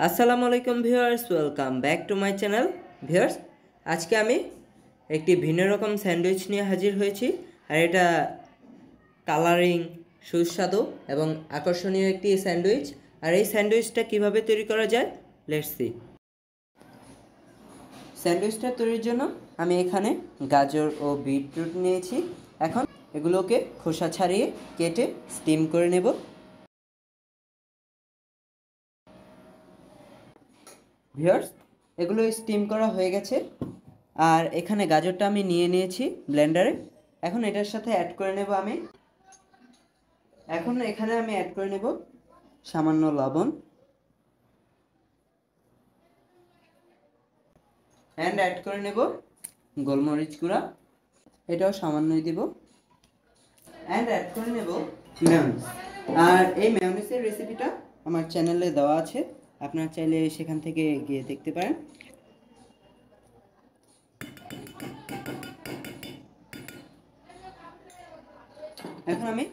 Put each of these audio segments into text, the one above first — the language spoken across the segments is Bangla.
আসসালামু আলাইকুম viewers, welcome back to my channel. Viewers, আজকে আমি একটি ভিন্ন রকম স্যান্ডউইচ নিয়ে হাজির হয়েছি। আর এটা কালারিং, সুস্বাদু এবং আকর্ষণীয় একটি স্যান্ডউইচ। আর এই স্যান্ডউইচটা কিভাবে তৈরি করা যায়, লেটস সি। স্যান্ডউইচটা তৈরির জন্য আমি এখানে গাজর ও বিটরুট নিয়েছি। এখন এগুলোকে খোসা ছাড়িয়ে কেটে স্টিম করে নেব। ভিউয়ার্স, এগুলো স্টিম করা হয়ে গেছে। আর এখানে গাজরটা আমি নিয়ে নিয়েছি ব্লেন্ডারে। এখন এটার সাথে অ্যাড করে নেব এখানে আমি অ্যাড করে নেব সামান্য লবণ অ্যান্ড অ্যাড করে নেব গোলমরিচ গুঁড়া, এটাও সামান্যই দিব। অ্যান্ড অ্যাড করে নেব মেয়োনিজ। আর এই মেয়োনিজের রেসিপিটা আমার চ্যানেলে দেওয়া আছে, আপনারা চাইলে সেখান থেকে গিয়ে দেখতে পারেন। এখন আমি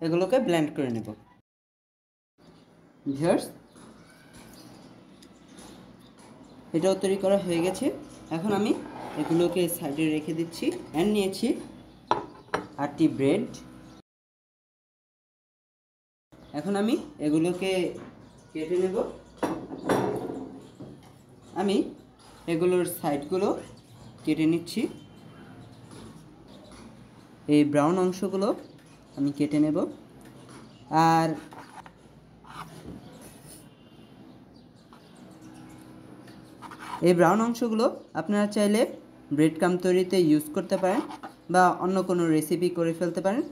এগুলোকে ব্লেন্ড করে নেব। ভিউয়ার্স, এটাও তৈরি করা হয়ে গেছে। এখন আমি এগুলোকে সাইডে রেখে দিচ্ছি। অ্যান্ড নিয়েছি 8টি ব্রেড। এখন আমি এগুলোকে কেটে নেব। আমি এগুলোর সাইডগুলো কেটে নিচ্ছি। এই ব্রাউন অংশগুলো আমি কেটে নেব। আর এই ব্রাউন অংশগুলো আপনারা চাইলে ব্রেড ক্রাম্ব তৈরিতে ইউজ করতে পারেন বা অন্য কোনো রেসিপি করে ফেলতে পারেন।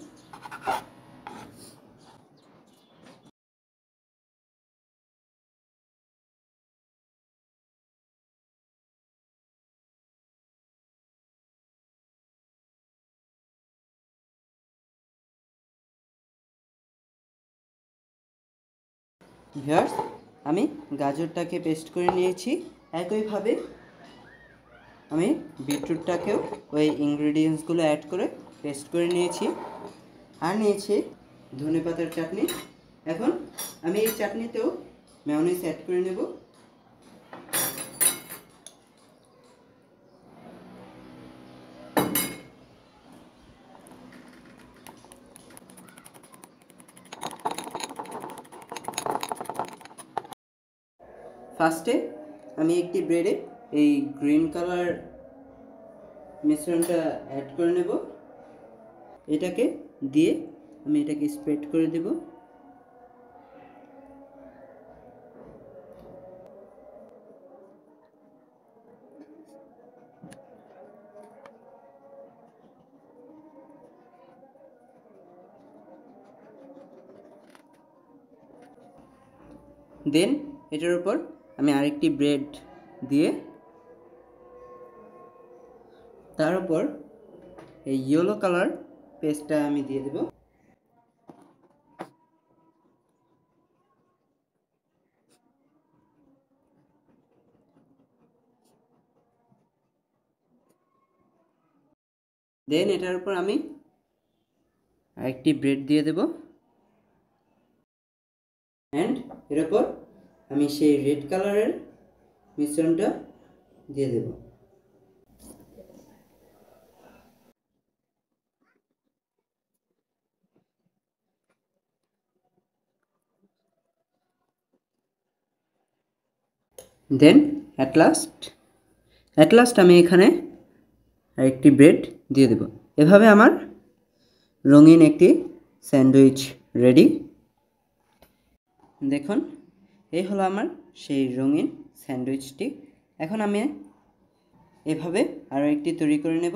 ভিউয়ার্স, আমি গাজরটাকে পেস্ট করে নিয়েছি। একইভাবে আমি বিটরুটটাকেও ওই ইনগ্রেডিয়েন্টসগুলো অ্যাড করে পেস্ট করে নিয়েছি। আর নিয়েছি ধনেপাতার চাটনি। এখন আমি এই চাটনিতেও মেয়োনিজ অ্যাড করে নেব। ফার্স্টে আমি একটি ব্রেডে এই গ্রিন কালার মিশ্রণটা অ্যাড করে নেব। এটাকে দিয়ে আমি এটাকে স্প্রেড করে দেব। দেন এটার উপর আমি আরেকটি ব্রেড দিয়ে তার উপর এই ইয়েলো কালার পেস্টটা আমি দিয়ে দেব। দেন এটার উপর আমি আরেকটি ব্রেড দিয়ে দেব। অ্যান্ড এর উপর আমি সেই রেড কালারের মিশ্রণটা দিয়ে দেব। দেন অ্যাট লাস্ট আমি এখানে আরেকটি ব্রেড দিয়ে দেব। এভাবে আমার রঙিন একটি স্যান্ডউইচ রেডি। দেখুন, এই হলো আমার সেই রঙিন স্যান্ডউইচটি। এখন আমি এভাবে আরও একটি তৈরি করে নেব।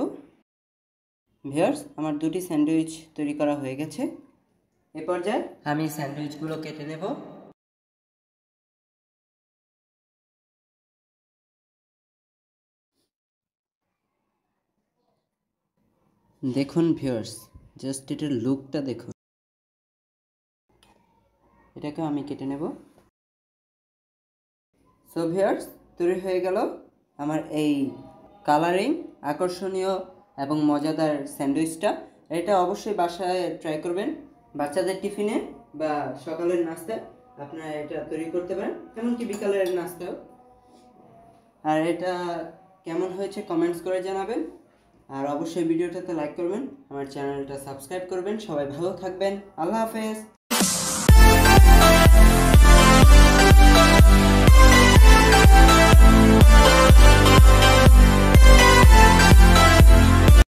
ভিউয়ার্স, আমার দুটি স্যান্ডউইচ তৈরি করা হয়ে গেছে। এ পর্যায়ে আমি স্যান্ডউইচগুলো কেটে নেব। দেখুন ভিউয়ার্স, জাস্ট এটার লুকটা দেখুন। এটাকে আমি কেটে নেব। সো ভিউয়ার্স, তৈরি হয়ে গেল আমার এই কালারিং, আকর্ষণীয় এবং মজাদার স্যান্ডউইচটা। এটা অবশ্যই বাসায় ট্রাই করবেন, বাচ্চাদের টিফিনে বা সকালের নাস্তায় আপনারা এটা তৈরি করতে পারেন, এমনকি বিকালের নাস্তাও। আর এটা কেমন হয়েছে কমেন্টস করে জানাবেন, আর অবশ্যই ভিডিওটাতে লাইক করবেন, আমার চ্যানেলটা সাবস্ক্রাইব করবেন। সবাই ভালো থাকবেন, আল্লাহ হাফেজ।